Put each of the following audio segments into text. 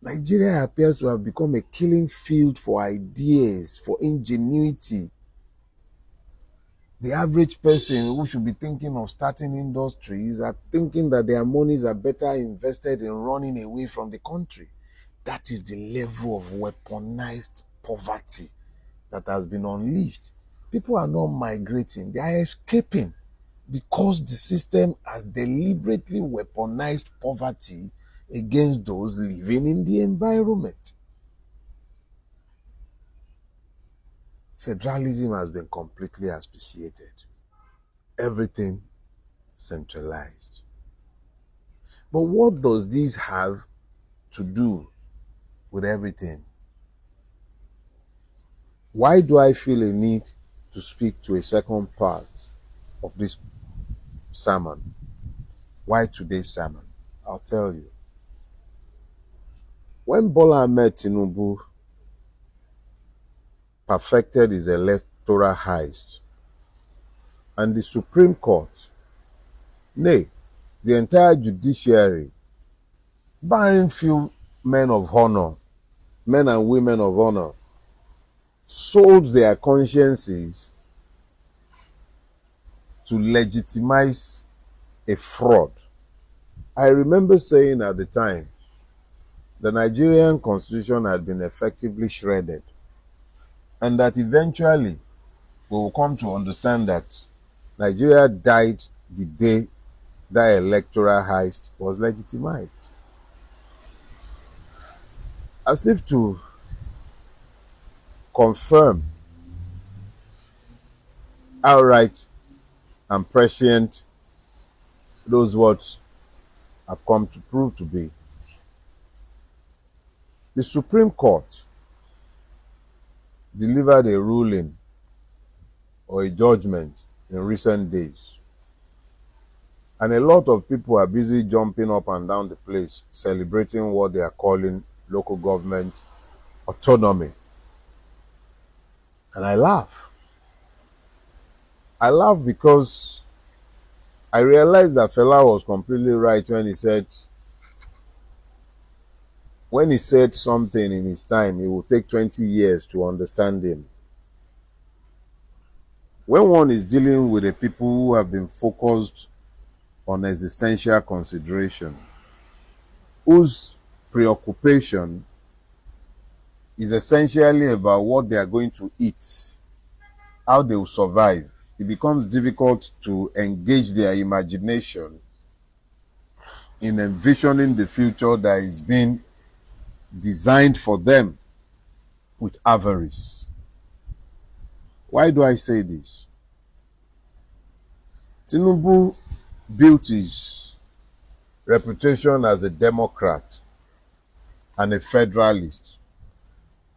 Nigeria appears to have become a killing field for ideas, for ingenuity. The average person who should be thinking of starting industries are thinking that their monies are better invested in running away from the country. That is the level of weaponized poverty that has been unleashed. People are not migrating, they are escaping because the system has deliberately weaponized poverty against those living in the environment. Federalism has been completely asphyxiated. Everything centralized. But what does this have to do with everything? Why do I feel a need to speak to a second part of this sermon? Why today's sermon? I'll tell you. When Bola Ahmed Tinubu perfected his electoral heist, and the Supreme Court, nay, the entire judiciary, barring few men of honor, men and women of honor, sold their consciences to legitimize a fraud. I remember saying at the time, the Nigerian constitution had been effectively shredded, and that eventually we will come to understand that Nigeria died the day that electoral heist was legitimized. As if to confirm outright and prescient those words have come to prove to be. The Supreme Court delivered a ruling or a judgment in recent days. And a lot of people are busy jumping up and down the place, celebrating what they are calling local government autonomy. And I laugh. I laugh because I realized that Fela was completely right when he said something in his time, it will take 20 years to understand him. When one is dealing with the people who have been focused on existential consideration, whose preoccupation is essentially about what they are going to eat, how they will survive, it becomes difficult to engage their imagination in envisioning the future that is being designed for them with avarice. Why do I say this? Tinubu built his reputation as a Democrat and a Federalist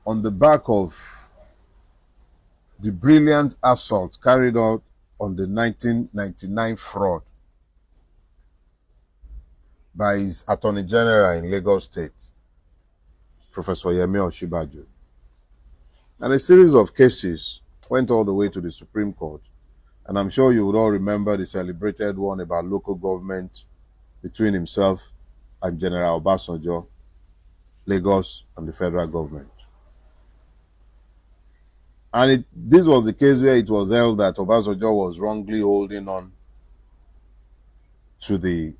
on the back of the brilliant assault carried out on the 1999 fraud by his Attorney General in Lagos State, Professor Yemi Osinbajo. And a series of cases went all the way to the Supreme Court. And I'm sure you would all remember the celebrated one about local government between himself and General Obasanjo, Lagos, and the federal government. And this was the case where it was held that Obasanjo was wrongly holding on to the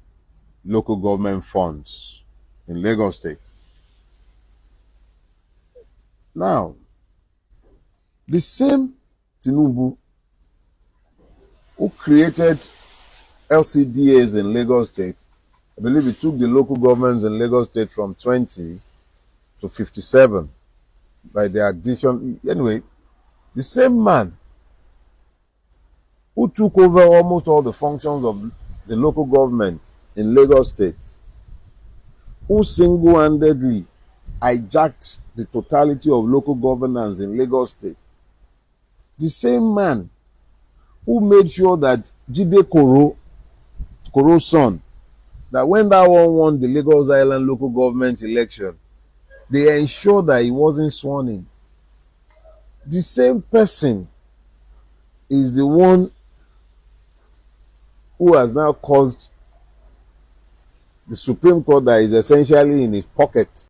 local government funds in Lagos State. Now, the same Tinubu who created LCDAs in Lagos State, I believe it took the local governments in Lagos State from 20 to 57 by the addition. Anyway, the same man who took over almost all the functions of the local government in Lagos State, who single-handedly hijacked the totality of local governance in Lagos State, the same man who made sure that Jide Koro's son, that when that one won the Lagos Island local government election, they ensured that he wasn't sworn in. The same person is the one who has now caused the Supreme Court that is essentially in his pocket